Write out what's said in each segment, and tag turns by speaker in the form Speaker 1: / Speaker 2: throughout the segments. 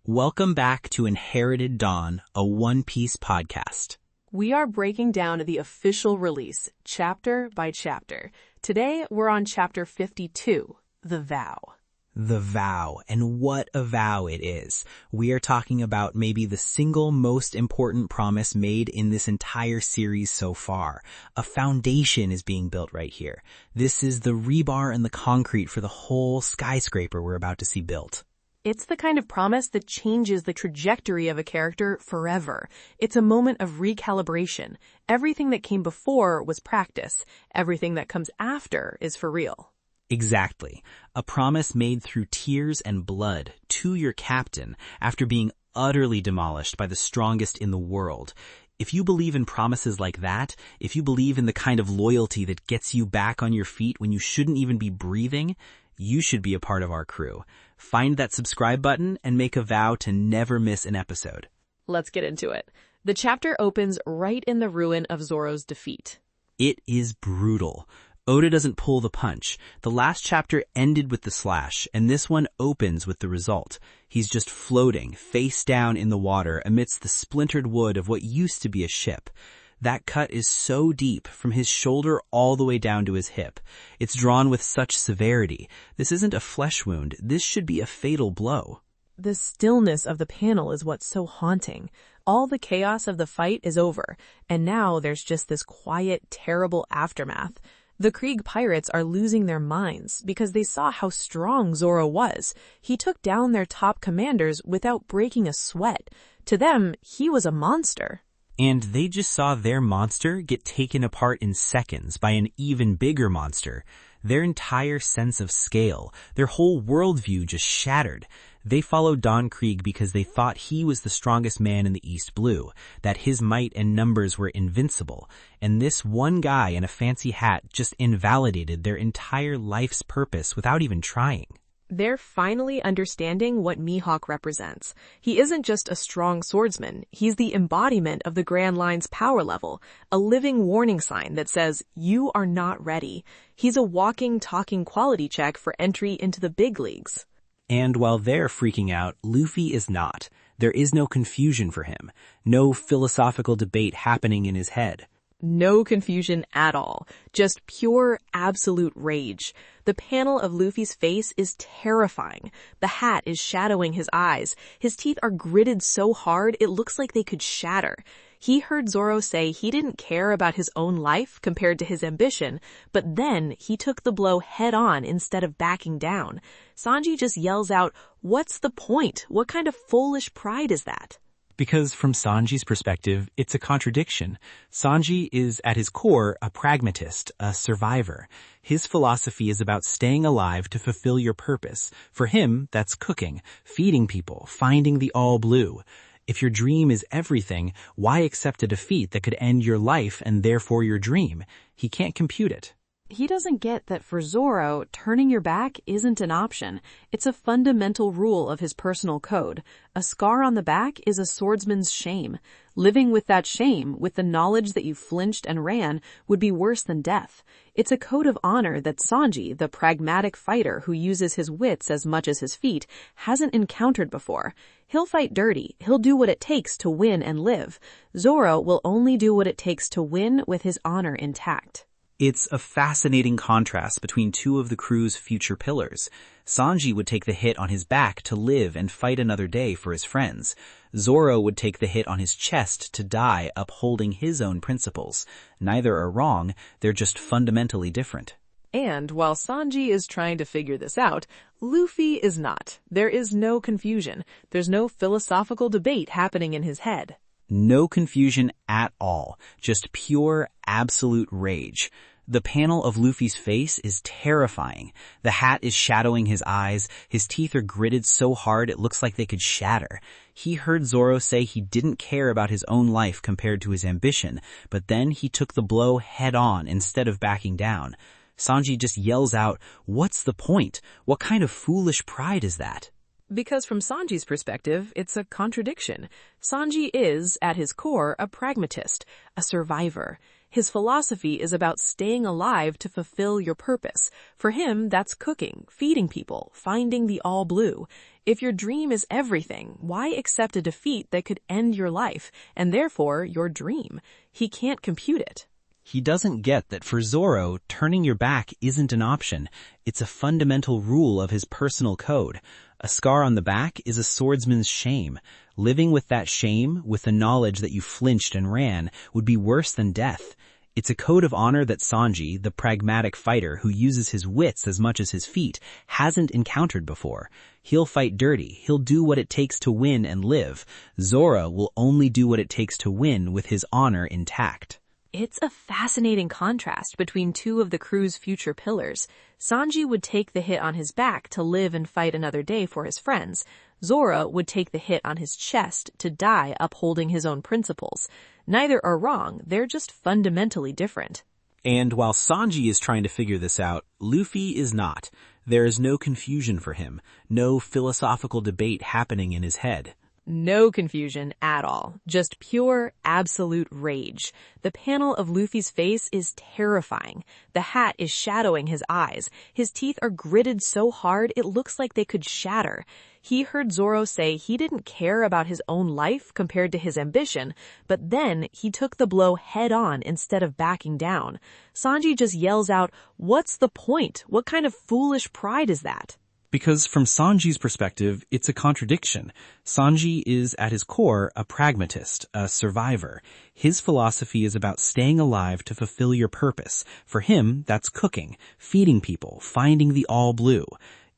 Speaker 1: Welcome back to Inherited Dawn, a One Piece podcast.
Speaker 2: We are breaking down the official release, chapter by chapter. Today, we're on chapter 52, The Vow.
Speaker 1: The Vow, and what a vow it is. We are talking about maybe the single most important promise made in this entire series so far. A foundation is being built right here. This is the rebar and the concrete for the whole skyscraper we're about to see built.
Speaker 2: It's the kind of promise that changes the trajectory of a character forever. It's a moment of recalibration. Everything that came before was practice. Everything that comes after is for real.
Speaker 1: Exactly. A promise made through tears and blood to your captain after being utterly demolished by the strongest in the world. If you believe in promises like that, if you believe in the kind of loyalty that gets you back on your feet when you shouldn't even be breathing, you should be a part of our crew. Find that subscribe button and make a vow to never miss an episode.
Speaker 2: Let's get into it. The chapter opens right in the ruin of Zoro's defeat.
Speaker 1: It is brutal. Oda doesn't pull the punch. The last chapter ended with the slash, and this one opens with the result. He's just floating, face down in the water amidst the splintered wood of what used to be a ship. That cut is so deep, from his shoulder all the way down to his hip. It's drawn with such severity. This isn't a flesh wound. This should be a fatal blow.
Speaker 2: The stillness of the panel is what's so haunting. All the chaos of the fight is over, and now there's just this quiet, terrible aftermath. The Krieg pirates are losing their minds because they saw how strong Zoro was. He took down their top commanders without breaking a sweat. To them, he was a monster.
Speaker 1: And they just saw their monster get taken apart in seconds by an even bigger monster. Their entire sense of scale, their whole worldview just shattered. They followed Don Krieg because they thought he was the strongest man in the East Blue, that his might and numbers were invincible. And this one guy in a fancy hat just invalidated their entire life's purpose without even trying.
Speaker 2: They're finally understanding what Mihawk represents. He isn't just a strong swordsman, he's the embodiment of the Grand Line's power level, a living warning sign that says, you are not ready. He's a walking, talking quality check for entry into the big leagues.
Speaker 1: And while they're freaking out, Luffy is not. There is no confusion for him, no philosophical debate happening in his head.
Speaker 2: No confusion at all. Just pure, absolute rage. The panel of Luffy's face is terrifying. The hat is shadowing his eyes. His teeth are gritted so hard it looks like they could shatter. He heard Zoro say he didn't care about his own life compared to his ambition, but then he took the blow head on instead of backing down. Sanji just yells out, "What's the point? What kind of foolish pride is that?"
Speaker 1: Because from Sanji's perspective, it's a contradiction. Sanji is, at his core, a pragmatist, a survivor. His philosophy is about staying alive to fulfill your purpose. For him, that's cooking, feeding people, finding the all blue. If your dream is everything, why accept a defeat that could end your life and therefore your dream? He can't compute it.
Speaker 2: He doesn't get that for Zoro, turning your back isn't an option. It's a fundamental rule of his personal code. A scar on the back is a swordsman's shame. Living with that shame, with the knowledge that you flinched and ran, would be worse than death. It's a code of honor that Sanji, the pragmatic fighter who uses his wits as much as his feet, hasn't encountered before. He'll fight dirty. He'll do what it takes to win and live. Zoro will only do what it takes to win with his honor intact.
Speaker 1: It's a fascinating contrast between two of the crew's future pillars. Sanji would take the hit on his back to live and fight another day for his friends. Zoro would take the hit on his chest to die upholding his own principles. Neither are wrong, they're just fundamentally different.
Speaker 2: And while Sanji is trying to figure this out, Luffy is not. There is no confusion. There's no philosophical debate happening in his head.
Speaker 1: No confusion at all, just pure, absolute rage. The panel of Luffy's face is terrifying. The hat is shadowing his eyes. His teeth are gritted so hard it looks like they could shatter. He heard Zoro say he didn't care about his own life compared to his ambition, but then he took the blow head on instead of backing down. Sanji just yells out, "What's the point? What kind of foolish pride is that?"
Speaker 2: Because from Sanji's perspective, it's a contradiction. Sanji is, at his core, a pragmatist, a survivor. His philosophy is about staying alive to fulfill your purpose. For him, that's cooking, feeding people, finding the all blue. If your dream is everything, why accept a defeat that could end your life, and therefore your dream? He can't compute it.
Speaker 1: He doesn't get that for Zoro, turning your back isn't an option. It's a fundamental rule of his personal code. A scar on the back is a swordsman's shame. Living with that shame, with the knowledge that you flinched and ran, would be worse than death. It's a code of honor that Sanji, the pragmatic fighter who uses his wits as much as his feet, hasn't encountered before. He'll fight dirty. He'll do what it takes to win and live. Zoro will only do what it takes to win with his honor intact.
Speaker 2: It's a fascinating contrast between two of the crew's future pillars. Sanji would take the hit on his back to live and fight another day for his friends. Zoro would take the hit on his chest to die upholding his own principles. Neither are wrong, they're just fundamentally different.
Speaker 1: And while Sanji is trying to figure this out, Luffy is not. There is no confusion for him, no philosophical debate happening in his head.
Speaker 2: No confusion at all. Just pure, absolute rage. The panel of Luffy's face is terrifying. The hat is shadowing his eyes. His teeth are gritted so hard it looks like they could shatter. He heard Zoro say he didn't care about his own life compared to his ambition, but then he took the blow head on instead of backing down. Sanji just yells out, "What's the point? What kind of foolish pride is that?"
Speaker 1: Because from Sanji's perspective, it's a contradiction. Sanji is at his core a pragmatist, a survivor. His philosophy is about staying alive to fulfill your purpose. For him, that's cooking, feeding people, finding the all blue.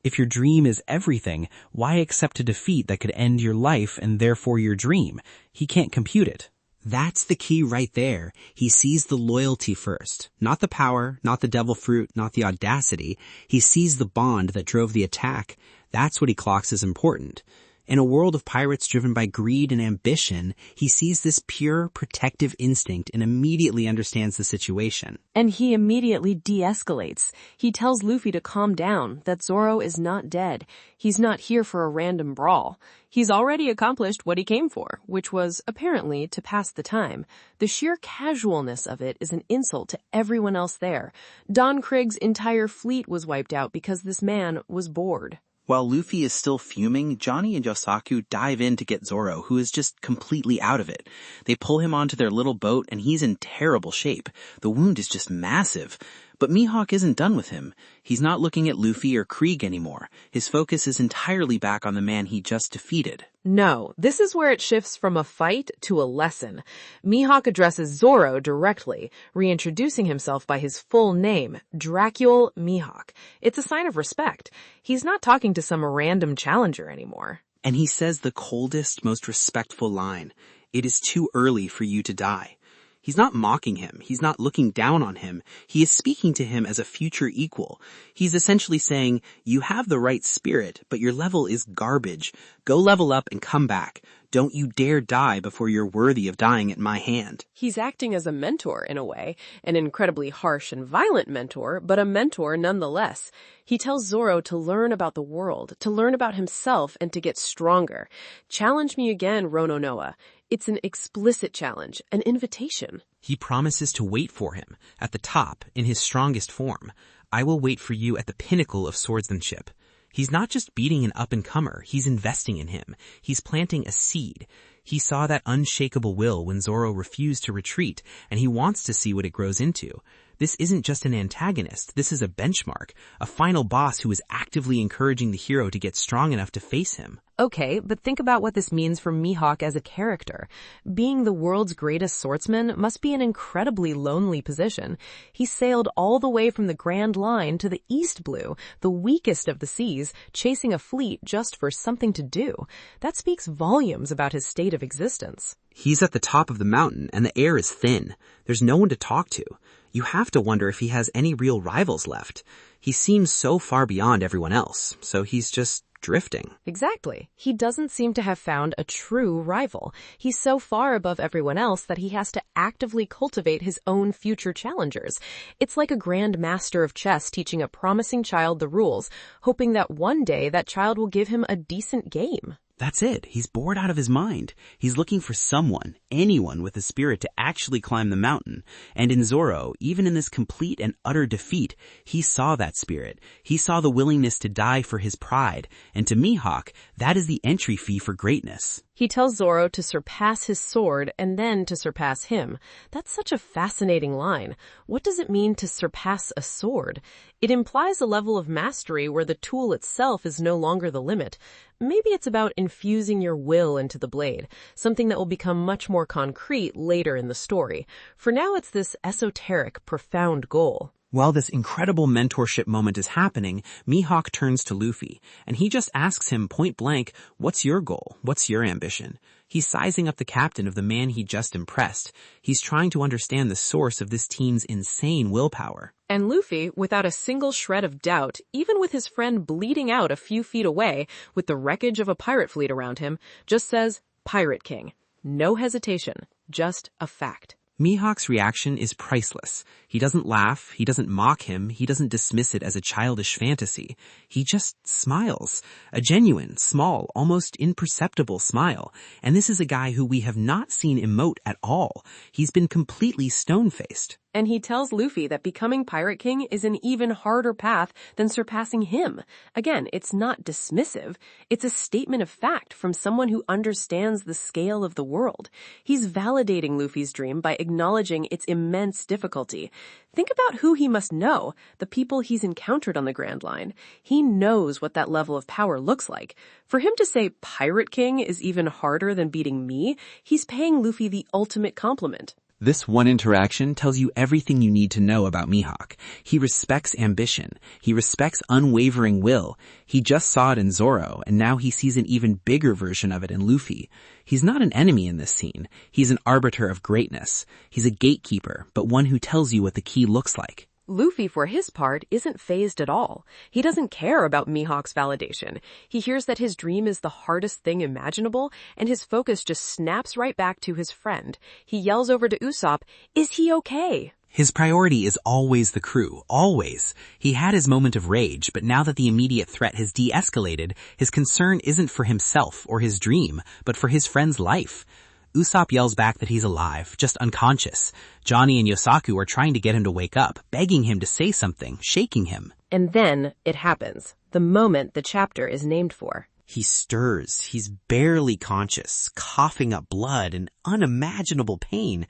Speaker 1: If your dream is everything, why accept a defeat that could end your life and therefore your dream? He can't compute it. That's the key right there. He sees the loyalty first. Not the power, not the devil fruit, not the audacity. He sees the bond that drove the attack. That's what he clocks as important. In a world of pirates driven by greed and ambition, he sees this pure protective instinct and immediately understands the situation.
Speaker 2: And he immediately de-escalates. He tells Luffy to calm down, that Zoro is not dead. He's not here for a random brawl. He's already accomplished what he came for, which was, apparently, to pass the time. The sheer casualness of it is an insult to everyone else there. Don Krieg's entire fleet was wiped out because this man was bored.
Speaker 1: While Luffy is still fuming, Johnny and Yosaku dive in to get Zoro, who is just completely out of it. They pull him onto their little boat, and he's in terrible shape. The wound is just massive. But Mihawk isn't done with him. He's not looking at Luffy or Krieg anymore. His focus is entirely back on the man he just defeated.
Speaker 2: No, this is where it shifts from a fight to a lesson. Mihawk addresses Zoro directly, reintroducing himself by his full name, Dracule Mihawk. It's a sign of respect. He's not talking to some random challenger anymore.
Speaker 1: And he says the coldest, most respectful line. "It is too early for you to die." He's not mocking him. He's not looking down on him. He is speaking to him as a future equal. He's essentially saying, you have the right spirit, but your level is garbage. Go level up and come back. Don't you dare die before you're worthy of dying at my hand.
Speaker 2: He's acting as a mentor in a way, an incredibly harsh and violent mentor, but a mentor nonetheless. He tells Zoro to learn about the world, to learn about himself, and to get stronger. Challenge me again, Rono Noa. It's an explicit challenge, an invitation.
Speaker 1: He promises to wait for him, at the top, in his strongest form. I will wait for you at the pinnacle of swordsmanship. He's not just beating an up-and-comer, he's investing in him. He's planting a seed. He saw that unshakable will when Zoro refused to retreat, and he wants to see what it grows into. This isn't just an antagonist, this is a benchmark, a final boss who is actively encouraging the hero to get strong enough to face him.
Speaker 2: Okay, but think about what this means for Mihawk as a character. Being the world's greatest swordsman must be an incredibly lonely position. He sailed all the way from the Grand Line to the East Blue, the weakest of the seas, chasing a fleet just for something to do. That speaks volumes about his state of existence.
Speaker 1: He's at the top of the mountain, and the air is thin. There's no one to talk to. You have to wonder if he has any real rivals left. He seems so far beyond everyone else, so he's just drifting.
Speaker 2: Exactly. He doesn't seem to have found a true rival. He's so far above everyone else that he has to actively cultivate his own future challengers. It's like a grand master of chess teaching a promising child the rules, hoping that one day that child will give him a decent game.
Speaker 1: That's it. He's bored out of his mind. He's looking for someone, anyone with a spirit to actually climb the mountain. And in Zoro, even in this complete and utter defeat, he saw that spirit. He saw the willingness to die for his pride. And to Mihawk, that is the entry fee for greatness.
Speaker 2: He tells Zoro to surpass his sword and then to surpass him. That's such a fascinating line. What does it mean to surpass a sword? It implies a level of mastery where the tool itself is no longer the limit. Maybe it's about infusing your will into the blade, something that will become much more concrete later in the story. For now, it's this esoteric, profound goal.
Speaker 1: While this incredible mentorship moment is happening, Mihawk turns to Luffy, and he just asks him point blank, what's your goal? What's your ambition? He's sizing up the captain of the man he just impressed. He's trying to understand the source of this team's insane willpower.
Speaker 2: And Luffy, without a single shred of doubt, even with his friend bleeding out a few feet away, with the wreckage of a pirate fleet around him, just says, Pirate King. No hesitation, just a fact.
Speaker 1: Mihawk's reaction is priceless. He doesn't laugh, he doesn't mock him, he doesn't dismiss it as a childish fantasy. He just smiles. A genuine, small, almost imperceptible smile. And this is a guy who we have not seen emote at all. He's been completely stone-faced.
Speaker 2: And he tells Luffy that becoming Pirate King is an even harder path than surpassing him. Again, it's not dismissive. It's a statement of fact from someone who understands the scale of the world. He's validating Luffy's dream by acknowledging its immense difficulty. Think about who he must know, the people he's encountered on the Grand Line. He knows what that level of power looks like. For him to say Pirate King is even harder than beating me, he's paying Luffy the ultimate compliment.
Speaker 1: This one interaction tells you everything you need to know about Mihawk. He respects ambition. He respects unwavering will. He just saw it in Zoro, and now he sees an even bigger version of it in Luffy. He's not an enemy in this scene. He's an arbiter of greatness. He's a gatekeeper, but one who tells you what the key looks like.
Speaker 2: Luffy, for his part, isn't fazed at all. He doesn't care about Mihawk's validation. He hears that his dream is the hardest thing imaginable, and his focus just snaps right back to his friend. He yells over to Usopp, "Is he okay?"
Speaker 1: His priority is always the crew, always. He had his moment of rage, but now that the immediate threat has de-escalated, his concern isn't for himself or his dream, but for his friend's life. Usopp yells back that he's alive, just unconscious. Johnny and Yosaku are trying to get him to wake up, begging him to say something, shaking him.
Speaker 2: And then it happens, the moment the chapter is named for.
Speaker 1: He stirs. He's barely conscious, coughing up blood and unimaginable pain.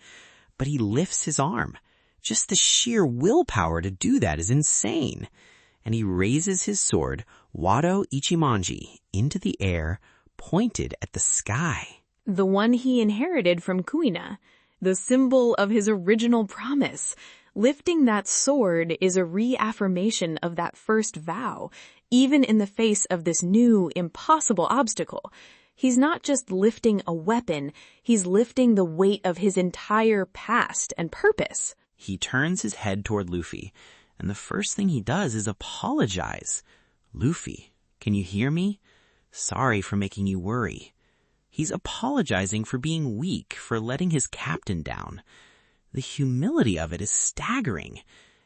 Speaker 1: But he lifts his arm. Just the sheer willpower to do that is insane. And he raises his sword, Wado Ichimonji, into the air, pointed at the sky.
Speaker 3: The one he inherited from Kuina, the symbol of his original promise. Lifting that sword is a reaffirmation of that first vow, even in the face of this new, impossible obstacle. He's not just lifting a weapon, he's lifting the weight of his entire past and purpose.
Speaker 1: He turns his head toward Luffy, and the first thing he does is apologize. Luffy, can you hear me? Sorry for making you worry. He's apologizing for being weak, for letting his captain down. The humility of it is staggering.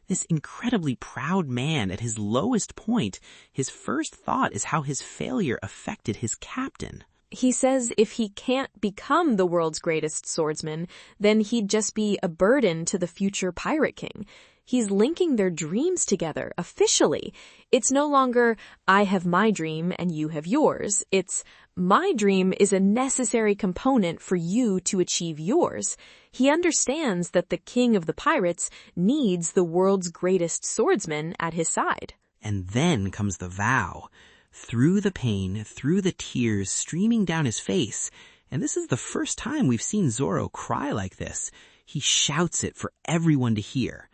Speaker 1: This incredibly proud man at his lowest point, his first thought is how his failure affected his captain.
Speaker 3: He says if he can't become the world's greatest swordsman, then he'd just be a burden to the future Pirate King. He's linking their dreams together, officially. It's no longer, I have my dream and you have yours. It's, my dream is a necessary component for you to achieve yours. He understands that the king of the pirates needs the world's greatest swordsman at his side.
Speaker 1: And then comes the vow. Through the pain, through the tears streaming down his face, and this is the first time we've seen Zoro cry like this, he shouts it for everyone to hear.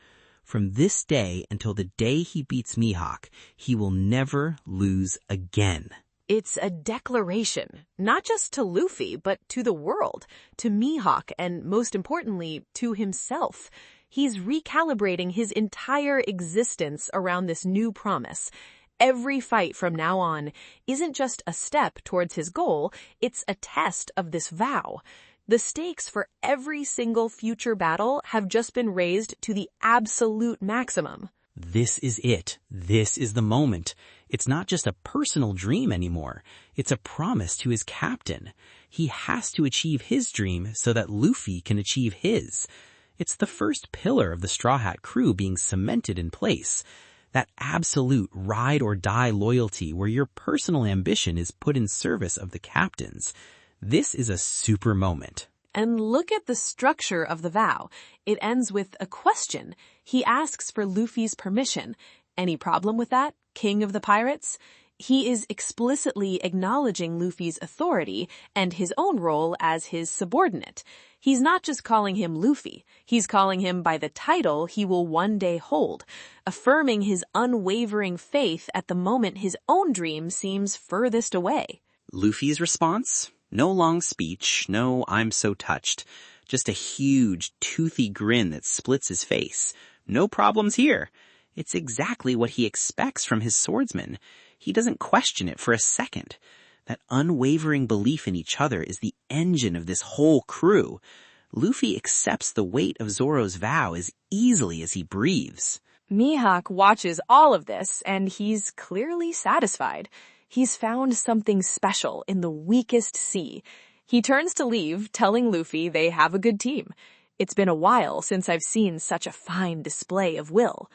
Speaker 1: From this day until the day he beats Mihawk, he will never lose again.
Speaker 2: It's a declaration, not just to Luffy, but to the world, to Mihawk, and most importantly, to himself. He's recalibrating his entire existence around this new promise. Every fight from now on isn't just a step towards his goal, it's a test of this vow. The stakes for every single future battle have just been raised to the absolute maximum.
Speaker 1: This is it. This is the moment. It's not just a personal dream anymore. It's a promise to his captain. He has to achieve his dream so that Luffy can achieve his. It's the first pillar of the Straw Hat crew being cemented in place. That absolute ride-or-die loyalty where your personal ambition is put in service of the captain's. This is a super moment.
Speaker 2: And look at the structure of the vow. It ends with a question. He asks for Luffy's permission. Any problem with that, King of the Pirates? He is explicitly acknowledging Luffy's authority and his own role as his subordinate. He's not just calling him Luffy, he's calling him by the title he will one day hold, affirming his unwavering faith at the moment his own dream seems furthest away.
Speaker 1: Luffy's response? No long speech, no I'm so touched. Just a huge, toothy grin that splits his face. No problems here. It's exactly what he expects from his swordsman. He doesn't question it for a second. That unwavering belief in each other is the engine of this whole crew. Luffy accepts the weight of Zoro's vow as easily as he breathes.
Speaker 2: Mihawk watches all of this, and he's clearly satisfied. He's found something special in the weakest sea. He turns to leave, telling Luffy they have a good team. It's been a while since I've seen such a fine display of will.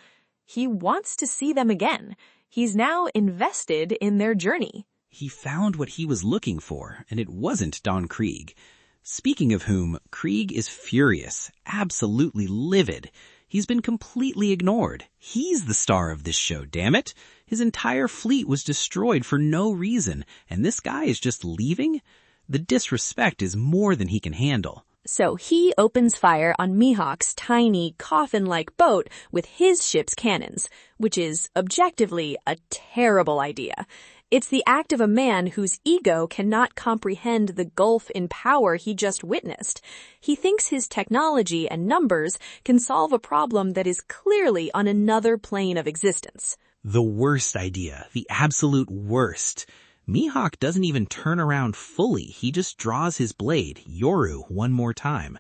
Speaker 2: He wants to see them again. He's now invested in their journey.
Speaker 1: He found what he was looking for, and it wasn't Don Krieg. Speaking of whom, Krieg is furious, absolutely livid. He's been completely ignored. He's the star of this show, damn it. His entire fleet was destroyed for no reason, and this guy is just leaving? The disrespect is more than he can handle.
Speaker 3: So he opens fire on Mihawk's tiny, coffin-like boat with his ship's cannons, which is, objectively, a terrible idea. It's the act of a man whose ego cannot comprehend the gulf in power he just witnessed. He thinks his technology and numbers can solve a problem that is clearly on another plane of existence.
Speaker 1: The worst idea, the absolute worst. Mihawk doesn't even turn around fully. He just draws his blade, Yoru, one more time.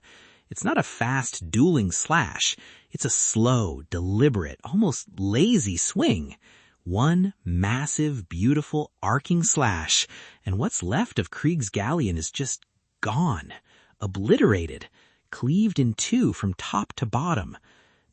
Speaker 1: It's not a fast, dueling slash. It's a slow, deliberate, almost lazy swing. One massive, beautiful, arcing slash, and what's left of Krieg's galleon is just gone, obliterated, cleaved in two from top to bottom.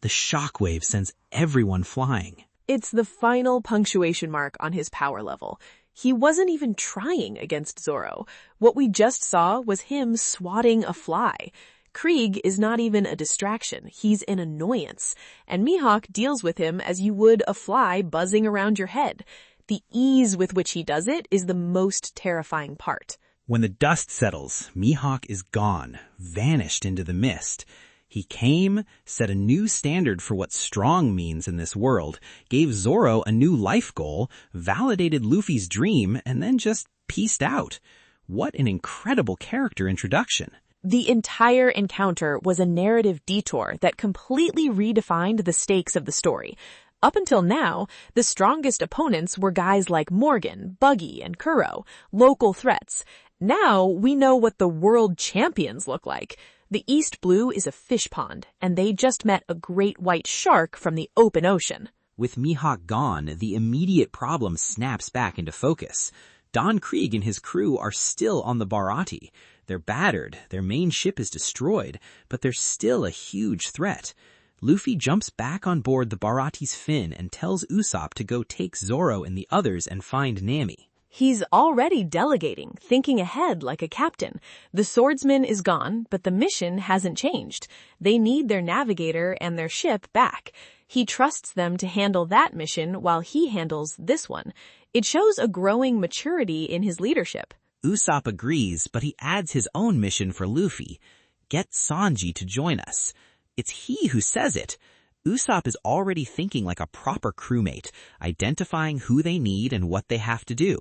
Speaker 1: The shockwave sends everyone flying.
Speaker 2: It's the final punctuation mark on his power level. He wasn't even trying against Zoro. What we just saw was him swatting a fly. Krieg is not even a distraction. He's an annoyance. And Mihawk deals with him as you would a fly buzzing around your head. The ease with which he does it is the most terrifying part.
Speaker 1: When the dust settles, Mihawk is gone, vanished into the mist. He came, set a new standard for what strong means in this world, gave Zoro a new life goal, validated Luffy's dream, and then just peaced out. What an incredible character introduction.
Speaker 2: The entire encounter was a narrative detour that completely redefined the stakes of the story. Up until now, the strongest opponents were guys like Morgan, Buggy, and Kuro, local threats. Now we know what the world champions look like. The East Blue is a fish pond, and they just met a great white shark from the open ocean.
Speaker 1: With Mihawk gone, the immediate problem snaps back into focus. Don Krieg and his crew are still on the Baratie. They're battered, their main ship is destroyed, but they're still a huge threat. Luffy jumps back on board the Baratie's fin and tells Usopp to go take Zoro and the others and find Nami.
Speaker 2: He's already delegating, thinking ahead like a captain. The swordsman is gone, but the mission hasn't changed. They need their navigator and their ship back. He trusts them to handle that mission while he handles this one. It shows a growing maturity in his leadership.
Speaker 1: Usopp agrees, but he adds his own mission for Luffy. Get Sanji to join us. It's he who says it. Usopp is already thinking like a proper crewmate, identifying who they need and what they have to do.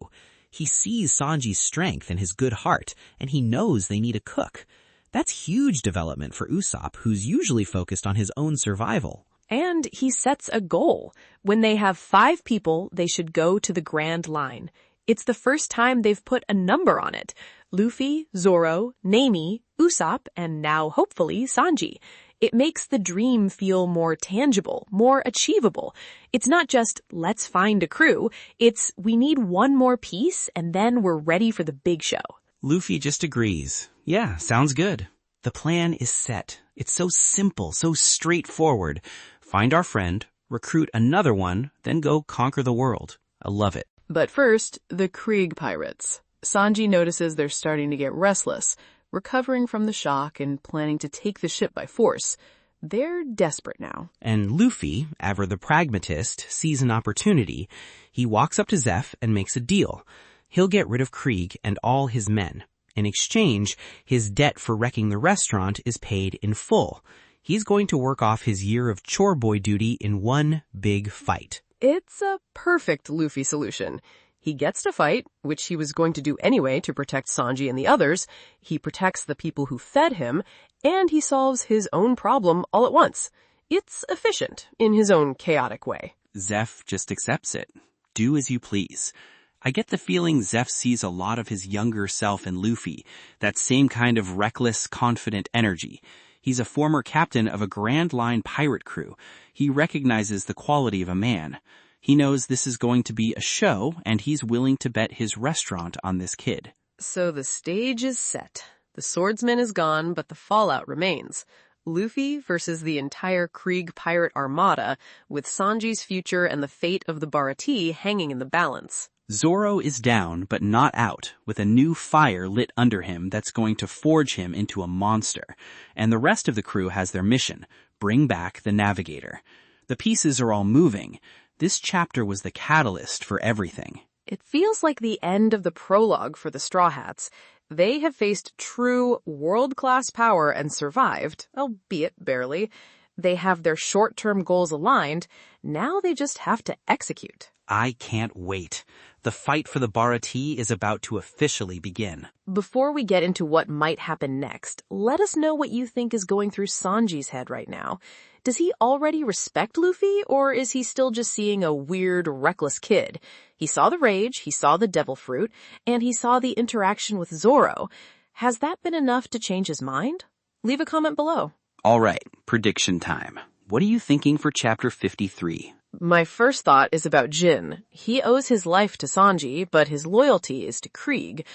Speaker 1: He sees Sanji's strength and his good heart, and he knows they need a cook. That's huge development for Usopp, who's usually focused on his own survival.
Speaker 2: And he sets a goal. When they have 5 people, they should go to the Grand Line. It's the first time they've put a number on it. Luffy, Zoro, Nami, Usopp, and now hopefully Sanji. It makes the dream feel more tangible, more achievable. It's not just, let's find a crew. It's, we need one more piece and then we're ready for the big show.
Speaker 1: Luffy just agrees. Yeah, sounds good. The plan is set. It's so simple, so straightforward. Find our friend, recruit another one, then go conquer the world. I love it.
Speaker 4: But first, the Krieg pirates. Sanji notices they're starting to get restless, recovering from the shock and planning to take the ship by force. They're desperate now.
Speaker 1: And Luffy, ever the pragmatist, sees an opportunity. He walks up to Zeph and makes a deal. He'll get rid of Krieg and all his men. In exchange, his debt for wrecking the restaurant is paid in full. He's going to work off his year of chore boy duty in one big fight.
Speaker 4: It's a perfect Luffy solution. He gets to fight, which he was going to do anyway to protect Sanji and the others. He protects the people who fed him, and he solves his own problem all at once. It's efficient in his own chaotic way.
Speaker 1: Zeph just accepts it. Do as you please. I get the feeling Zeph sees a lot of his younger self in Luffy, that same kind of reckless, confident energy. He's a former captain of a Grand Line pirate crew. He recognizes the quality of a man. He knows this is going to be a show, and he's willing to bet his restaurant on this kid.
Speaker 4: So the stage is set. The swordsman is gone, but the fallout remains. Luffy versus the entire Krieg pirate armada, with Sanji's future and the fate of the Baratie hanging in the balance.
Speaker 1: Zoro is down, but not out, with a new fire lit under him that's going to forge him into a monster. And the rest of the crew has their mission: bring back the navigator. The pieces are all moving. This chapter was the catalyst for everything.
Speaker 4: It feels like the end of the prologue for the Straw Hats. They have faced true world-class power and survived, albeit barely. They have their short-term goals aligned. Now they just have to execute.
Speaker 1: I can't wait. The fight for the Baratie is about to officially begin.
Speaker 4: Before we get into what might happen next, let us know what you think is going through Sanji's head right now. Does he already respect Luffy, or is he still just seeing a weird, reckless kid? He saw the rage, he saw the devil fruit, and he saw the interaction with Zoro. Has that been enough to change his mind? Leave a comment below.
Speaker 1: All right, prediction time. What are you thinking for Chapter 53?
Speaker 4: My first thought is about Jin. He owes his life to Sanji, but his loyalty is to Krieg.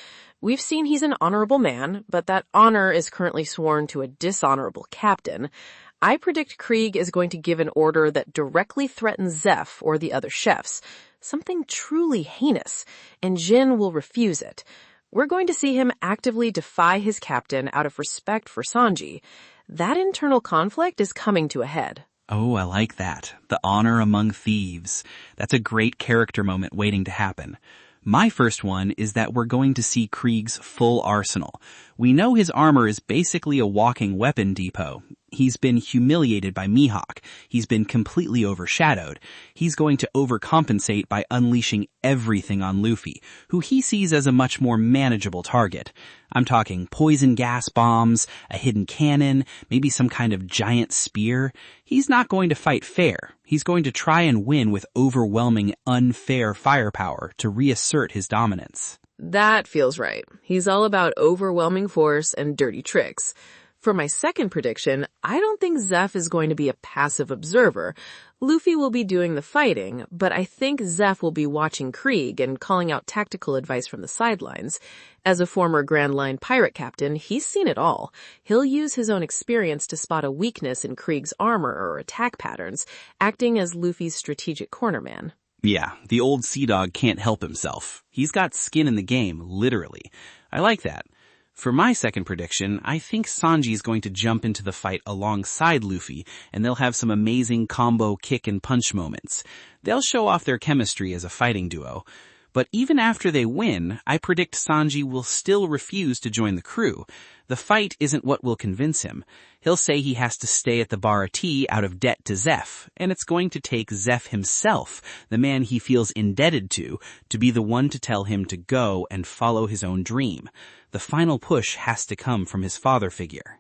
Speaker 4: We've seen he's an honorable man, but that honor is currently sworn to a dishonorable captain. I predict Krieg is going to give an order that directly threatens Zeph or the other chefs, something truly heinous, and Jin will refuse it. We're going to see him actively defy his captain out of respect for Sanji. That internal conflict is coming to a head.
Speaker 1: Oh, I like that. The honor among thieves. That's a great character moment waiting to happen. My first one is that we're going to see Krieg's full arsenal. We know his armor is basically a walking weapon depot. He's been humiliated by Mihawk. He's been completely overshadowed. He's going to overcompensate by unleashing everything on Luffy, who he sees as a much more manageable target. I'm talking poison gas bombs, a hidden cannon, maybe some kind of giant spear. He's not going to fight fair. He's going to try and win with overwhelming, unfair firepower to reassert his dominance.
Speaker 4: That feels right. He's all about overwhelming force and dirty tricks. For my second prediction, I don't think Zeph is going to be a passive observer. Luffy will be doing the fighting, but I think Zeph will be watching Krieg and calling out tactical advice from the sidelines. As a former Grand Line pirate captain, he's seen it all. He'll use his own experience to spot a weakness in Krieg's armor or attack patterns, acting as Luffy's strategic cornerman.
Speaker 1: Yeah, the old sea dog can't help himself. He's got skin in the game, literally. I like that. For my second prediction, I think Sanji's going to jump into the fight alongside Luffy, and they'll have some amazing combo kick and punch moments. They'll show off their chemistry as a fighting duo. But even after they win, I predict Sanji will still refuse to join the crew. The fight isn't what will convince him. He'll say he has to stay at the Baratie out of debt to Zeph, and it's going to take Zeph himself, the man he feels indebted to be the one to tell him to go and follow his own dream. The final push has to come from his father figure.